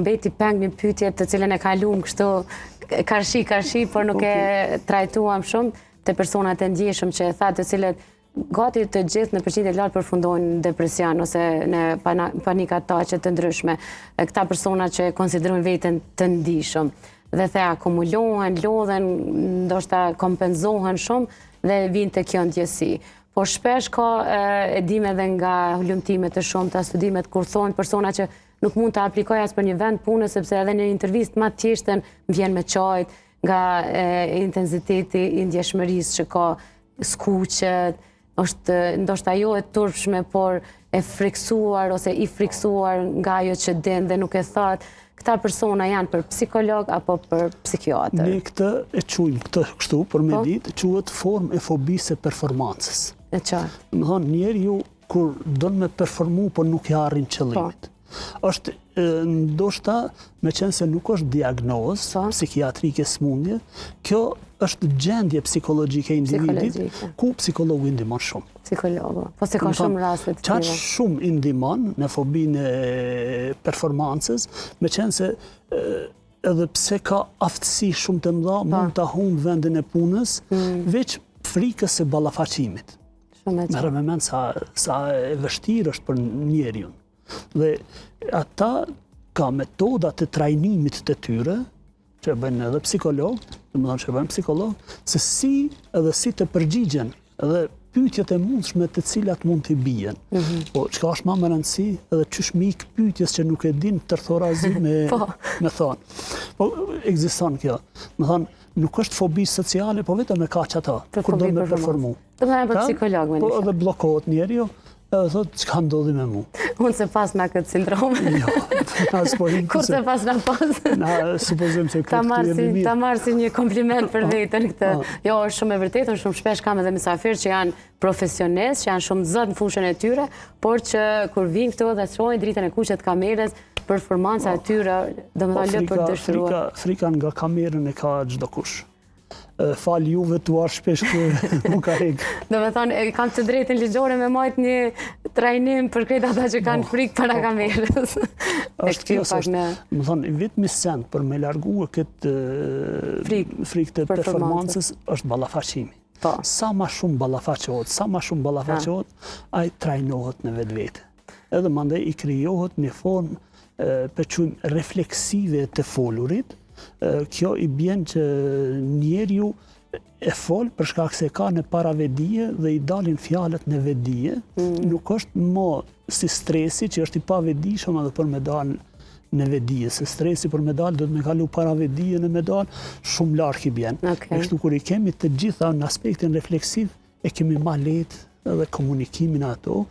mbeti peng një pyetje të cilën e kalum kështu karshi, por nuk e trajtuam shumë të personat e ndjeshëm që e tha të cilët gati të gjithë në përqindje lartë përfundojnë depresion ose në panikataqe të ndryshme. Këta persona që konsiderojnë veten të ndihshëm dhe the akumulohen, lodhen, ndoshta kompenzohen shumë dhe vinë te kjo ndjesi. Por shpesh ka e dim edhe nga hulumtime të shumta, studimet kur thonë persona që nuk mund të aplikojë as për një vend pune sepse edhe në intervistë më të thjeshtën vjen me çajt nga intensiteti i ndjeshmërisë që ka, skuqet, është ndoshta jo e turpshme, por e friksuar ose i friksuar nga ajo që din dhe nuk e thot. Këta persona janë për psikolog apo për psikiatër? Ne këtë e quajmë këtë kështu, për me ditë, quhet formë e fobisë së performancës. E qartë. Do të thonë njeriu kur don me performu, por nuk i arrin qëllimit. Është ndoshta me qenë se nuk është diagnozë psikiatrike smundje, kjo është gjendje psikologjike e individit, ku psikologu i ndihmon shumë. Psikologu, po se ka shumë raste të tilla. Çaq shumë i ndihmon në fobinë e performancës, me qenë se edhe pse ka aftësi shumë të mëdha, mund ta humbë vendin e punës, veç frikës së ballafaqimit. Merre me mend sa e vështirë është për njeriu. Dhe ata ka metoda të trajnimit të tyre, që e bëjnë edhe psikolog, se si të përgjigjen edhe pyetjet e mundshme të cilat mund t'i bien. Po çka është më e rëndësi, edhe çysh me ik pyetjes që nuk e din tërthorazi me thonë. Po ekziston kjo. Me thonë, nuk është fobi sociale, po vetëm e kaq ata, kur do me performu. Do të për psikolog me po edhe bllokohet njeriu, edhe thotë çka ndodhi me mua. Unë se pas na këtë sindrom. Jo, kur se pas na pas. Na supozojmë se ta marr si një kompliment për veten këtë. Jo, është shumë e vërtetë, shumë shpesh kam edhe mysafirë që janë profesionistë, që janë shumë zot në fushën e tyre, por që kur vinë këtu dhe shohin dritën e kuqe të kamerës, performanca e tyre, domethënë lë për të dëshiruar. Frika nga kamerën e ka çdo kush. Fal juve tuar shpesh që nuk ka hek. Do me thonë, kam të drejtën ligjore me majt një trajnim për krejt ata që kanë frikë para kamerës. Është kjo është, më thonë, vetëm send për me largue këtë frikë të performancës është ballafaqimi. Sa ma shumë ballafaqohet, ai trajnohet në vetvete. Edhe mandej i krijohet një formë përquajmë refleksive të folurit. Kjo i bjen që njeriu e fol për shkak se ka në paravedije dhe i dalin fjalët në vedije. Nuk është më si stresi që është i pavedishëm edhe për me dalë në vedije. Se stresi për me dalë do të me kalu paravedije në me dalë, shumë larg i bjen. Kështu kur i kemi të gjitha në aspektin refleksiv, e kemi ma lehtë edhe komunikimin ato,